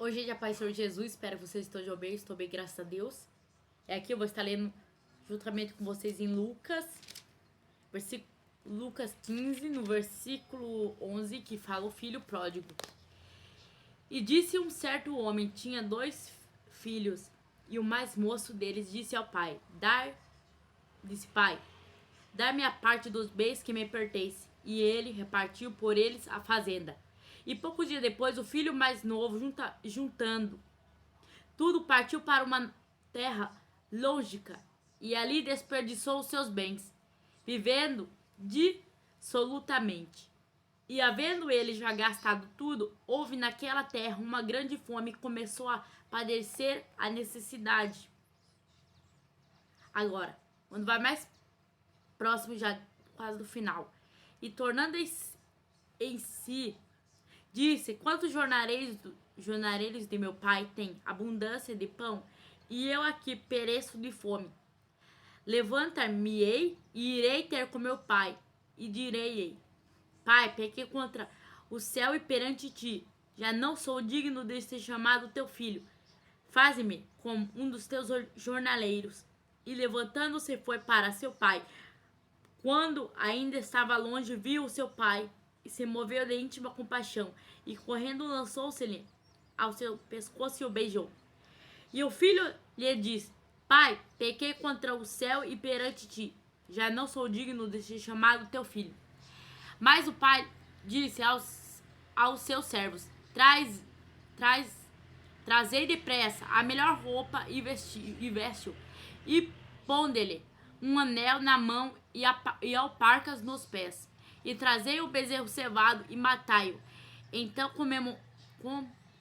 Hoje é dia Pai Senhor Jesus, espero que vocês estejam bem, estou bem, graças a Deus. Aqui eu vou estar lendo juntamente com vocês em Lucas 15, no versículo 11, que fala o filho pródigo. E disse um certo homem, tinha 2 filhos, e o mais moço deles disse ao pai, Pai, dá-me a parte dos bens que me pertence. E ele repartiu por eles a fazenda. E pouco dia depois, o filho mais novo, juntando tudo, partiu para uma terra lógica e ali desperdiçou os seus bens, vivendo dissolutamente. E havendo ele já gastado tudo, houve naquela terra uma grande fome e começou a padecer a necessidade. Agora, quando vai mais próximo, já quase do final, e tornando em si, disse: quantos jornaleiros de meu pai têm abundância de pão, e eu aqui pereço de fome. Levantar-me-ei e irei ter com meu pai, e direi-ei: Pai, pequei contra o céu e perante ti, já não sou digno de ser chamado teu filho. Faze-me como um dos teus jornaleiros. E levantando-se foi para seu pai. Quando ainda estava longe, viu o seu pai e se moveu de íntima compaixão, e correndo lançou-se-lhe ao seu pescoço e o beijou. E o filho lhe disse: Pai, pequei contra o céu e perante ti, já não sou digno de ser chamado teu filho. Mas o pai disse aos seus servos: Trazei depressa a melhor roupa e veste-o, e ponde-lhe um anel na mão e alparcas nos pés, e trazei o bezerro cevado e matai-o. Então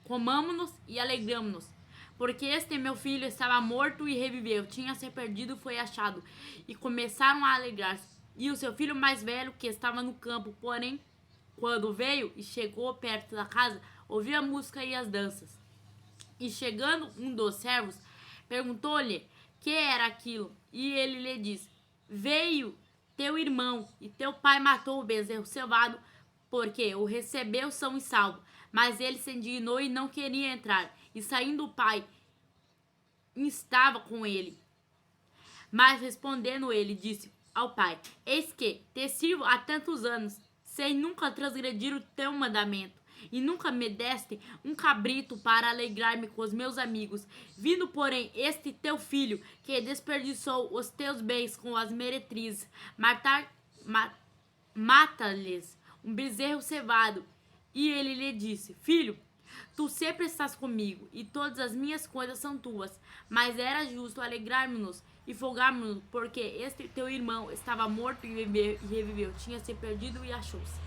comamo-nos e alegramo-nos, porque este meu filho estava morto e reviveu, tinha se perdido e foi achado. E começaram a alegrar-se. E o seu filho mais velho, que estava no campo, porém, quando veio e chegou perto da casa, ouviu a música e as danças. E chegando um dos servos, perguntou-lhe que era aquilo. E ele lhe disse: Veio teu irmão, e teu pai matou o bezerro cevado, porque o recebeu são e salvo. Mas ele se indignou e não queria entrar. E saindo o pai, estava com ele. Mas respondendo ele, disse ao pai: Eis que te sirvo há tantos anos, sem nunca transgredir o teu mandamento. E nunca me deste um cabrito para alegrar-me com os meus amigos. Vindo, porém, este teu filho, que desperdiçou os teus bens com as meretrizes, mata-lhes um bezerro cevado. E ele lhe disse: Filho, tu sempre estás comigo, e todas as minhas coisas são tuas. Mas era justo alegrarmos-nos e folgarmos-nos, porque este teu irmão estava morto e reviveu, tinha se perdido e achou-se.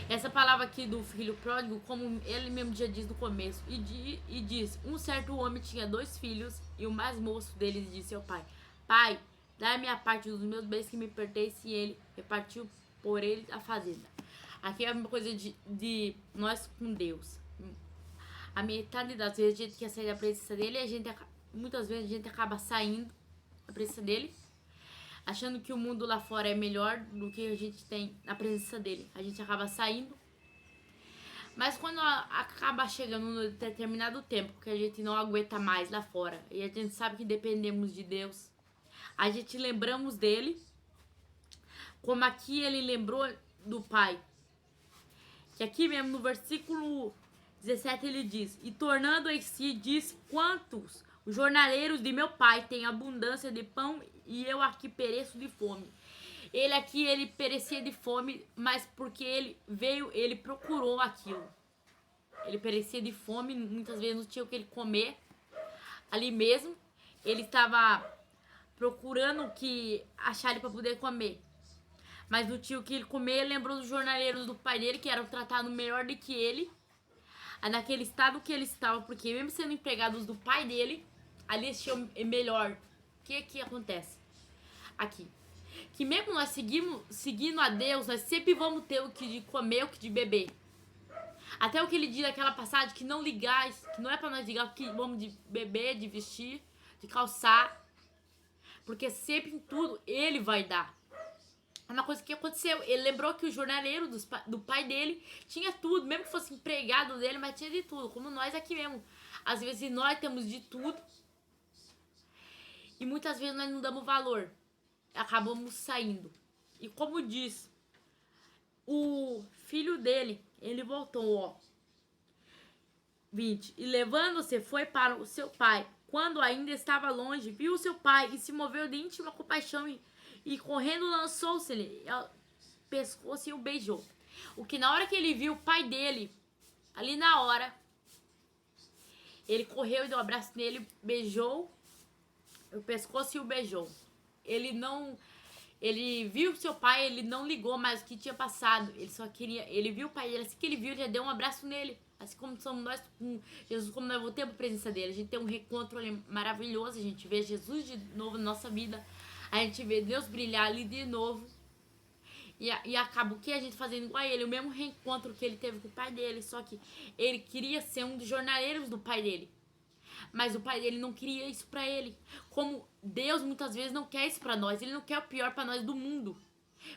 Essa palavra aqui do filho pródigo, como ele mesmo já diz no começo, e diz: um certo homem tinha 2 filhos, e o mais moço deles disse ao pai: Pai, dá-me a parte dos meus bens que me pertence. E ele repartiu por eles a fazenda. Aqui é uma coisa de nós com Deus. A metade das vezes a gente quer sair da presença dele, e muitas vezes a gente acaba saindo da presença dele, achando que o mundo lá fora é melhor do que a gente tem na presença dele. A gente acaba saindo. Mas quando acaba chegando num determinado tempo que a gente não aguenta mais lá fora, e a gente sabe que dependemos de Deus, a gente lembramos dele, como aqui ele lembrou do pai. Que aqui mesmo no versículo 17 ele diz: E tornando em si, diz: Quantos os jornaleiros de meu pai têm abundância de pão, e eu aqui pereço de fome. Ele perecia de fome, mas porque ele procurou aquilo. Ele perecia de fome, muitas vezes não tinha o que ele comer ali mesmo. Ele estava procurando o que achar ele para poder comer. Mas não tinha o que ele comer, lembrou dos jornaleiros do pai dele, que eram tratados melhor do que ele, naquele estado que ele estava, porque mesmo sendo empregados do pai dele, ali eles tinham melhor. O que acontece aqui? Que mesmo nós seguindo a Deus, nós sempre vamos ter o que de comer, o que de beber. Até o que ele diz naquela passagem, que não ligais, que não é para nós ligar o que vamos de beber, de vestir, de calçar, porque sempre em tudo ele vai dar. Uma coisa que aconteceu, ele lembrou que o jornaleiro do pai dele tinha tudo, mesmo que fosse empregado dele, mas tinha de tudo, como nós aqui mesmo. Às vezes nós temos de tudo e muitas vezes nós não damos valor, acabamos saindo. E como diz, o filho dele, ele voltou, ó, 20. E levando-se, foi para o seu pai. Quando ainda estava longe, viu o seu pai e se moveu de íntima compaixão e correndo lançou-se-lhe ao pescoço e o beijou. O que na hora que ele viu o pai dele, ali na hora, ele correu e deu um abraço nele, beijou o pescoço e o beijou. Ele viu seu pai, ele não ligou mais o que tinha passado. Ele só queria, ele viu o pai dele, assim que ele viu, ele já deu um abraço nele. Assim como somos nós com Jesus, como nós voltamos para a presença dele. A gente tem um reencontro ali maravilhoso, a gente vê Jesus de novo na nossa vida. A gente vê Deus brilhar ali de novo. E acaba o que a gente fazendo igual a ele, o mesmo reencontro que ele teve com o pai dele, só que ele queria ser um dos jornaleiros do pai dele. Mas o pai dele não queria isso pra ele. Como Deus muitas vezes não quer isso pra nós. Ele não quer o pior pra nós do mundo.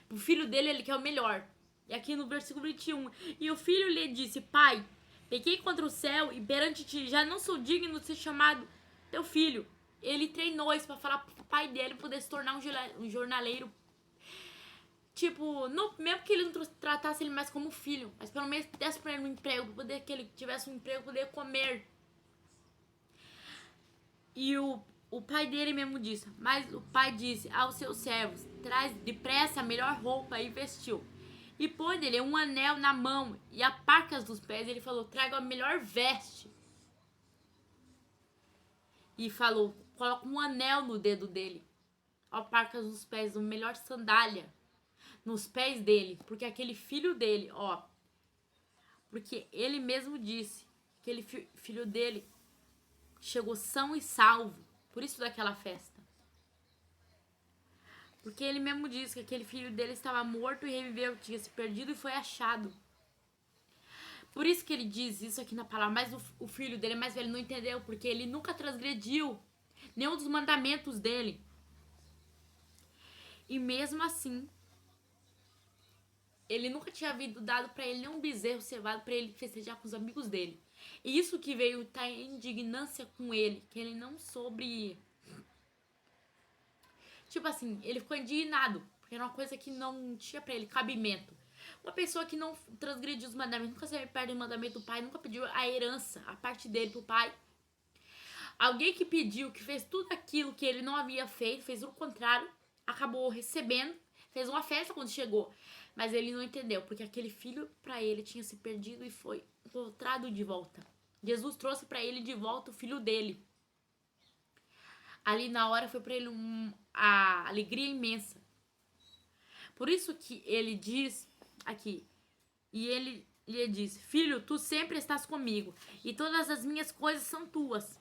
Pro filho dele, ele quer o melhor. E aqui no versículo 21. E o filho lhe disse: Pai, pequei contra o céu e perante ti, já não sou digno de ser chamado teu filho. Ele treinou isso pra falar pro pai dele poder se tornar um jornaleiro. Tipo, mesmo que ele não tratasse ele mais como filho, mas pelo menos desse pra ele um emprego, pra poder que ele tivesse um emprego, poder comer. E o pai dele mesmo disse, mas o pai disse aos seus servos: traz depressa a melhor roupa, e vestiu. E pôs-lhe um anel na mão e a parcas dos pés. Ele falou: traga a melhor veste. E falou: coloca um anel no dedo dele, a parcas dos pés, a melhor sandália nos pés dele, porque aquele filho dele, ó, porque ele mesmo disse, aquele filho dele chegou são e salvo, por isso daquela festa. Porque ele mesmo disse que aquele filho dele estava morto e reviveu, tinha se perdido e foi achado. Por isso que ele diz isso aqui na palavra, mas o filho dele mais velho não entendeu, porque ele nunca transgrediu nenhum dos mandamentos dele. E mesmo assim, ele nunca tinha havido dado pra ele nenhum bezerro cevado pra ele festejar com os amigos dele. E isso que veio estar em indignância com ele, que ele não soube. Tipo assim, ele ficou indignado, porque era uma coisa que não tinha pra ele cabimento. Uma pessoa que não transgrediu os mandamentos, nunca se perde o mandamento do pai, nunca pediu a herança, a parte dele pro pai. Alguém que pediu, que fez tudo aquilo que ele não havia feito, fez o contrário, acabou recebendo, fez uma festa quando chegou. Mas ele não entendeu, porque aquele filho pra ele tinha se perdido e foi encontrado de volta. Jesus trouxe pra ele de volta o filho dele. Ali na hora foi pra ele a alegria imensa. Por isso que ele diz aqui, e ele lhe diz: filho, tu sempre estás comigo, e todas as minhas coisas são tuas.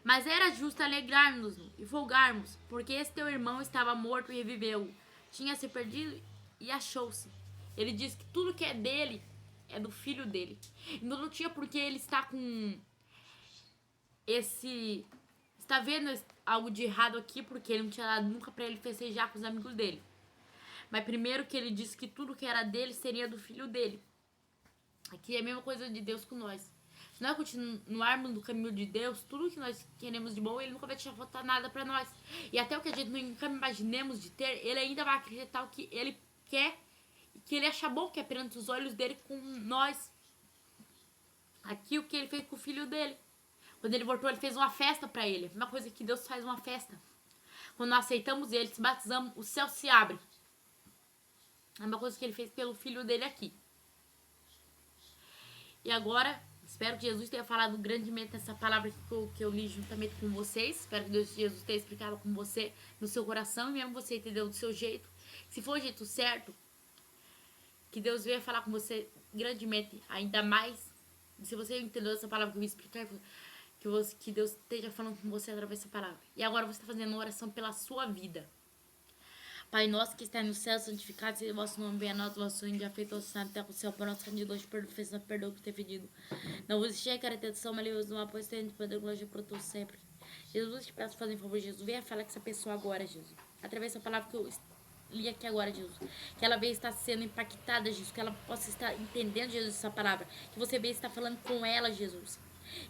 Mas era justo alegrarmos e folgarmos, porque esse teu irmão estava morto e reviveu, tinha se perdido e achou-se. Ele diz que tudo que é dele é do filho dele. Então não tinha por que ele estar com esse... Está vendo algo de errado aqui, porque ele não tinha dado nunca pra ele festejar com os amigos dele. Mas primeiro que ele disse que tudo que era dele seria do filho dele. Aqui é a mesma coisa de Deus com nós. Se nós continuarmos no caminho de Deus, tudo que nós queremos de bom, ele nunca vai deixar faltar nada pra nós. E até o que a gente nunca imaginemos de ter, ele ainda vai acreditar o que ele quer, que ele acha bom, que é perante os olhos dele com nós. Aqui o que ele fez com o filho dele. Quando ele voltou, ele fez uma festa pra ele. Uma coisa que Deus faz uma festa. Quando nós aceitamos ele, se batizamos, o céu se abre. É uma coisa que ele fez pelo filho dele aqui. E agora, espero que Jesus tenha falado grandemente essa palavra que eu li juntamente com vocês. Espero que Jesus tenha explicado com você no seu coração, e mesmo você entendeu do seu jeito. Se for o jeito certo, que Deus venha falar com você grandemente, ainda mais. Se você entendeu essa palavra que eu vou explicar, que Deus esteja falando com você através dessa palavra. E agora você está fazendo uma oração pela sua vida. Pai nosso que está no céu, santificado seja o vosso nome, venha a nós, o vosso reino, já feito na terra, o céu, por nossa de hoje, perdoa o que ter pedido. Não vos enxergue a retenção, mas livros do mal, pois tem de poder, glória por todos sempre. Jesus, te peço fazer um favor, Jesus, venha falar com essa pessoa agora, Jesus. Através dessa palavra que eu li aqui agora, Jesus. Que ela venha estar sendo impactada, Jesus. Que ela possa estar entendendo, Jesus, essa palavra. Que você venha estar falando com ela, Jesus.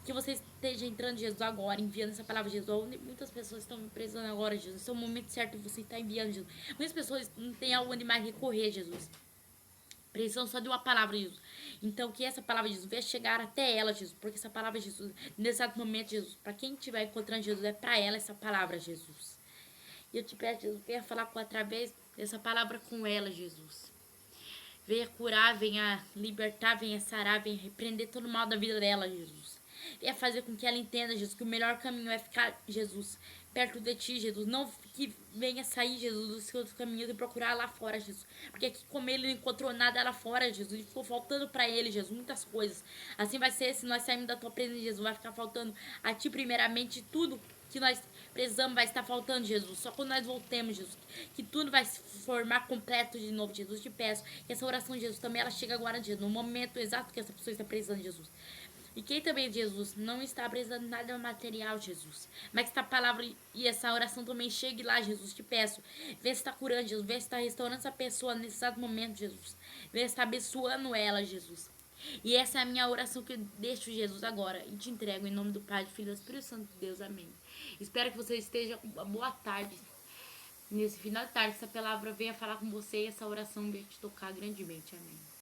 Que você esteja entrando, Jesus, agora, enviando essa palavra, Jesus. Muitas pessoas estão me precisando agora, Jesus. Esse é o momento certo de você estar enviando, Jesus. Muitas pessoas não têm algo onde mais recorrer, Jesus. Precisam só de uma palavra, Jesus. Então, que essa palavra, Jesus, venha chegar até ela, Jesus. Porque essa palavra, Jesus, nesse exato momento, Jesus, para quem estiver encontrando Jesus, é para ela essa palavra, Jesus. E eu te peço, Jesus, venha falar através dessa palavra com ela, Jesus. Venha curar, venha libertar, venha sarar, venha repreender todo o mal da vida dela, Jesus. Venha fazer com que ela entenda, Jesus, que o melhor caminho é ficar, Jesus, perto de ti, Jesus. Não que venha sair, Jesus, dos seus caminhos e procurar lá fora, Jesus. Porque aqui, como ele não encontrou nada lá fora, Jesus, e ficou faltando pra ele, Jesus, muitas coisas. Assim vai ser se nós sairmos da tua presença, Jesus. Vai ficar faltando a ti, primeiramente, tudo que nós precisamos vai estar faltando, Jesus. Só quando nós voltemos, Jesus, que tudo vai se formar completo de novo, Jesus. Te peço que essa oração, Jesus, também ela chega agora, Jesus, no momento exato que essa pessoa está precisando, Jesus. E quem também, Jesus, não está precisando de nada material, Jesus. Mas que essa palavra e essa oração também chegue lá, Jesus. Te peço. Vê se está curando, Jesus. Vê se está restaurando essa pessoa nesse exato momento, Jesus. Vê se está abençoando ela, Jesus. E essa é a minha oração que eu deixo, Jesus, agora. E te entrego em nome do Pai, do Filho e do Espírito Santo de Deus. Amém. Espero que você esteja com uma boa tarde. Nesse final de tarde, essa palavra venha falar com você e essa oração venha te tocar grandemente. Amém.